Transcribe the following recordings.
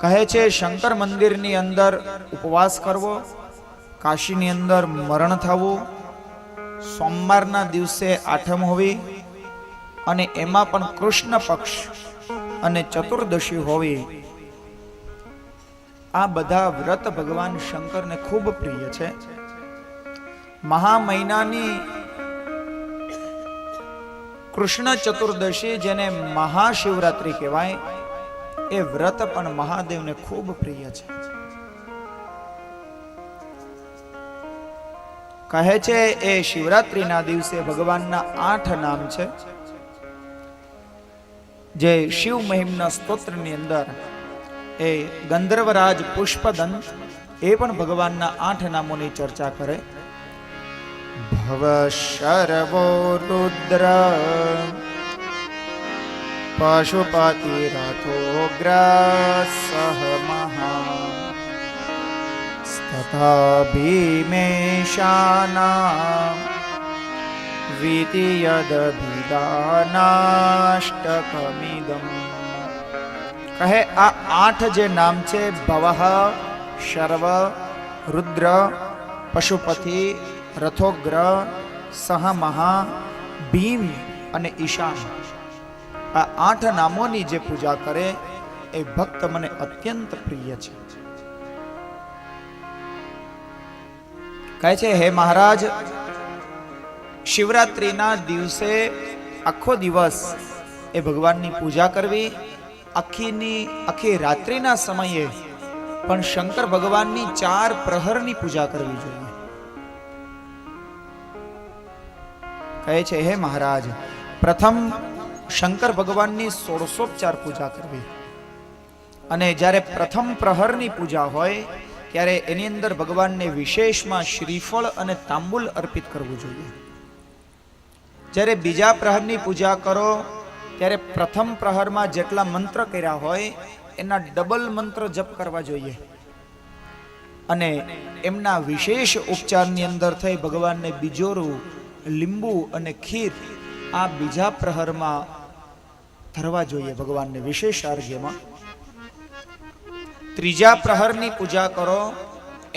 કહે છે શંકર મંદિરની અંદર ઉપવાસ કરવો, કાશીની અંદર મરણ થવું, સોમવારના દિવસે આઠમ હોવી અને એમાં પણ કૃષ્ણ પક્ષ અને ચતુર્દશી હોવી, આ બધા વ્રત ભગવાન શંકરને ખૂબ પ્રિય છે. મહા મહિનાની કૃષ્ણ ચતુર્દશી જેને મહાશિવરાત્રી કહેવાય, એ વ્રત પણ મહાદેવને ખૂબ પ્રિય છે. કહે છે એ શિવરાત્રીના દિવસે ભગવાનના 8 નામ છે, જે શિવ મહિમના સ્તોત્રની અંદર એ ગંધર્વરાજ પુષ્પદંત એ પણ ભગવાનના 8 નામોની ચર્ચા કરે. ભવ શર્વો રુદ્ર પશુપતિ રથોગ્ર સહ મહા તથા ભીમેશાના વિતિયદભિદાનાષ્ટકમિદમ. કહે આ 8 જે નામ છે, ભવઃ, શર્વ, રુદ્ર, પશુપતિ, રથોગ્ર, સહ મહા, ભીમ અને ઈશાન, આ 8 નામોની જે પૂજા કરે એ ભક્ત મને અત્યંત પ્રિય છે. કહે છે હે મહારાજ, શિવરાત્રીના દિવસે આખો દિવસ એ ભગવાનની પૂજા કરવી, આખી રાત્રિના સમયે પણ શંકર ભગવાનની 4 પ્રહરની પૂજા કરવી જોઈએ. કહે છે હે મહારાજ, પ્રથમ શંકર ભગવાનની 16 પૂજા કરવી, અને જ્યારે પ્રથમ પ્રહરની પૂજા હોય ત્યારે એની અંદર ભગવાનને વિશેષમાં શ્રીફળ અને તાંબુલ અર્પિત કરવું જોઈએ. જ્યારે બીજા પ્રહરની પૂજા કરો ત્યારે પ્રથમ પ્રહરમાં જેટલા મંત્ર કર્યા હોય એના ડબલ મંત્ર જપ કરવા જોઈએ, અને એમના વિશેષ ઉપચારની અંદર થઈ ભગવાનને બીજોરું, લીંબુ અને ખીર આ બીજા પ્રહરમાં ધરવા જોઈએ ભગવાનને વિશેષ અર્ઘ્યમાં. ત્રીજા પ્રહરની પૂજા કરો,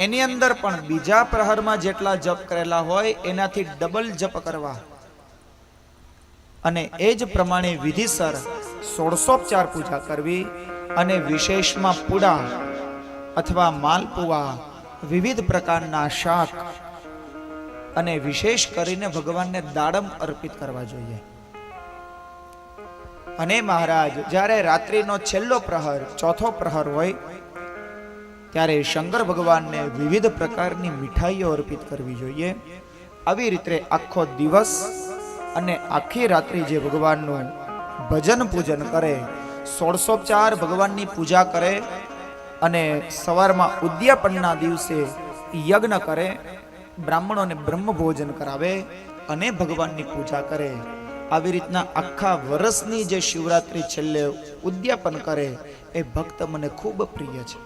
એની અંદર પણ બીજા પ્રહરમાં જેટલા જપ કરેલા હોય એનાથી ડબલ જપ કરવા, અને એ જ પ્રમાણે વિધિસર 16 પૂજા કરવી, અને વિશેષમાં પૂડા અથવા માલપુઆ, વિવિધ પ્રકારના શાક અને વિશેષ કરીને ભગવાનને દાડમ અર્પિત કરવા જોઈએ. અને મહારાજ, જ્યારે રાત્રિનો છેલ્લો પ્રહર, ચોથો પ્રહર હોય ત્યારે શંકર ભગવાનને વિવિધ પ્રકારની મીઠાઈઓ અર્પિત કરવી જોઈએ. આવી રીતે આખો દિવસ અને આખી રાત્રિ જે ભગવાનનું ભજન પૂજન કરે, 16 ભગવાનની પૂજા કરે, અને સવારમાં ઉદ્યાપનના દિવસે યજ્ઞ કરે, બ્રાહ્મણોને બ્રહ્મ ભોજન કરાવે અને ભગવાનની પૂજા કરે. આવી રીતના આખા વર્ષની જે શિવરાત્રી છેલ્લે ઉદ્યાપન કરે એ ભક્ત મને ખૂબ પ્રિય છે.